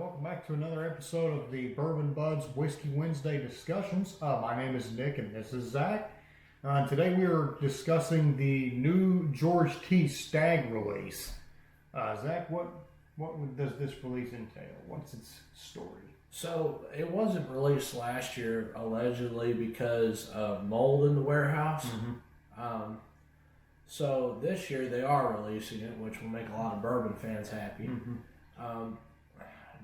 welcome back to another episode of the Bourbon Buds Whiskey Wednesday discussions. My name is Nick and this is Zach. Today we are discussing the new George T. Stagg release. Zach, what does this release entail? What's its story? So it wasn't released last year allegedly because of mold in the warehouse. So this year they are releasing it, which will make a lot of bourbon fans happy.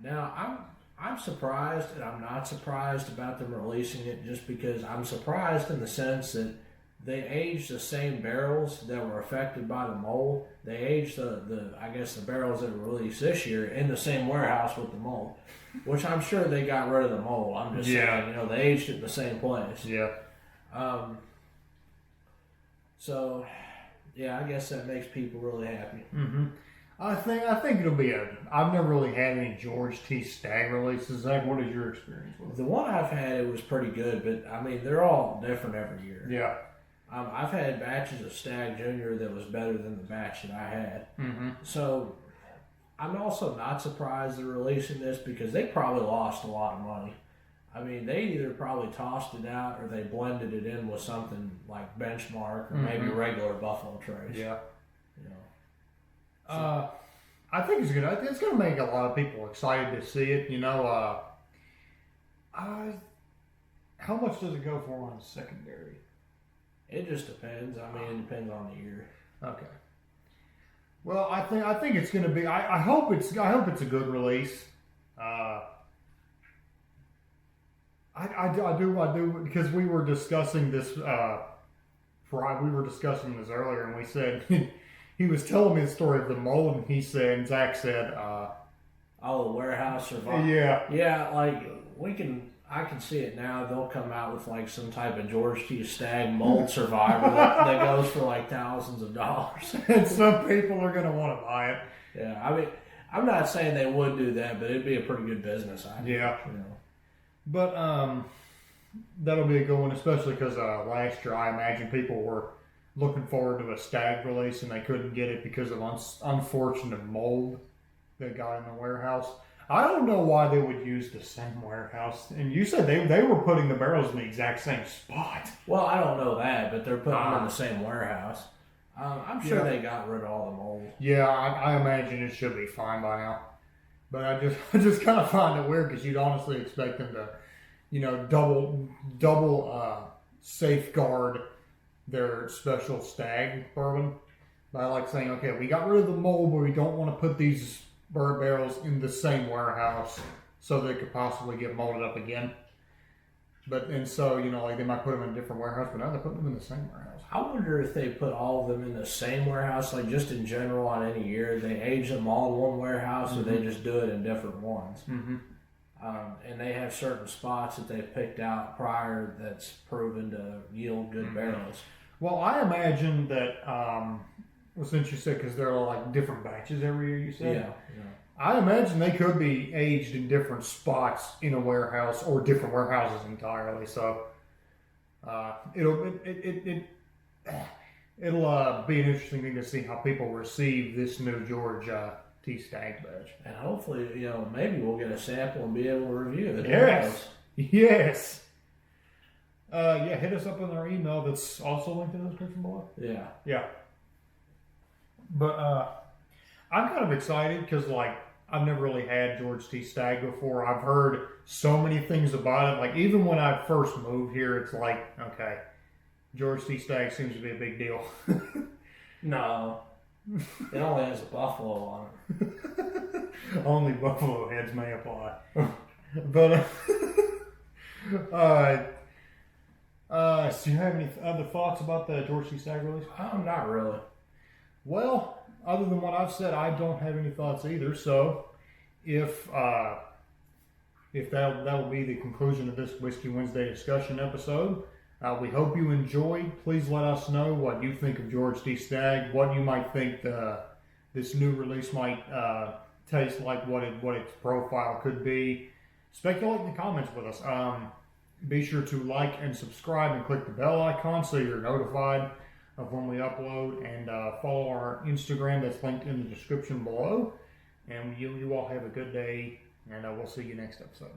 Now I'm surprised, and I'm not surprised about them releasing it, just because I'm surprised in the sense that they aged the same barrels that were affected by the mold. They aged the barrels that were released this year in the same warehouse with the mold, which I'm sure they got rid of the mold. I'm just saying, they aged it in the same place. So I guess that makes people really happy. I think it'll be I've never really had any George T. Stagg releases. Zach, what is your experience with it? The one I've had, it was pretty good, but I mean, they're all different every year. Yeah. I've had batches of Stagg Junior that was better than the batch that I had. So I'm also not surprised they're releasing this because they probably lost a lot of money. I mean, they either probably tossed it out or they blended it in with something like Benchmark or maybe regular Buffalo Trace. Yeah. I think it's good. It's going to make a lot of people excited to see it. How much does it go for on a secondary? It just depends. I mean, it depends on the year. Okay. Well, I think it's going to be. I hope it's a good release. I do because we were discussing this. We were discussing this earlier, and we said he was telling me the story of the mold, and Zach said, "Oh, the warehouse survived." Yeah. Like I can see it now. They'll come out with like some type of George T. Stagg mold survivor that goes for like thousands of dollars, and some people are going to want to buy it. Yeah, I mean, I'm not saying they would do that, but it'd be a pretty good business idea. Yeah. But that'll be a good one, especially because last year I imagine people were looking forward to a Stagg release and they couldn't get it because of unfortunate mold that got in the warehouse. I don't know why they would use the same warehouse. And you said they were putting the barrels in the exact same spot. Well, I don't know that, but they're putting them in the same warehouse. I'm sure they got rid of all the mold. Yeah, I imagine it should be fine by now. But I just kind of find it weird because you'd honestly expect them to, double safeguard their special Stagg bourbon by like saying, okay, we got rid of the mold, but we don't want to put these barrels in the same warehouse so they could possibly get molded up again. So they might put them in a different warehouse, but now they're putting them in the same warehouse. I wonder if they put all of them in the same warehouse, like just in general on any year. They age them all in one warehouse, or they just do it in different ones. And they have certain spots that they've picked out prior that's proven to yield good barrels. Well, I imagine that, since you said, because there are like different batches every year, you said? Yeah. I imagine they could be aged in different spots in a warehouse or different warehouses entirely. So it'll be an interesting thing to see how people receive this new George T. Stagg batch. And hopefully, maybe we'll get a sample and be able to review it. Yes. Hit us up on our email that's also linked in the description below. Yeah. But I'm kind of excited because, I've never really had George T. Stagg before. I've heard so many things about it. Like, even when I first moved here, it's like, okay, George T. Stagg seems to be a big deal. No. It only has a buffalo on it. Only buffalo heads may apply. But, do you have any other thoughts about the George T. Stagg release? Not really. Well, other than what I've said, I don't have any thoughts either. So, if that will be the conclusion of this Whiskey Wednesday discussion episode, we hope you enjoyed. Please let us know what you think of George T. Stagg, what you might think this new release might taste like, what its profile could be. Speculate in the comments with us. Be sure to like and subscribe and click the bell icon so you're notified of when we upload, and follow our Instagram that's linked in the description below. And you all have a good day And we'll see you next episode.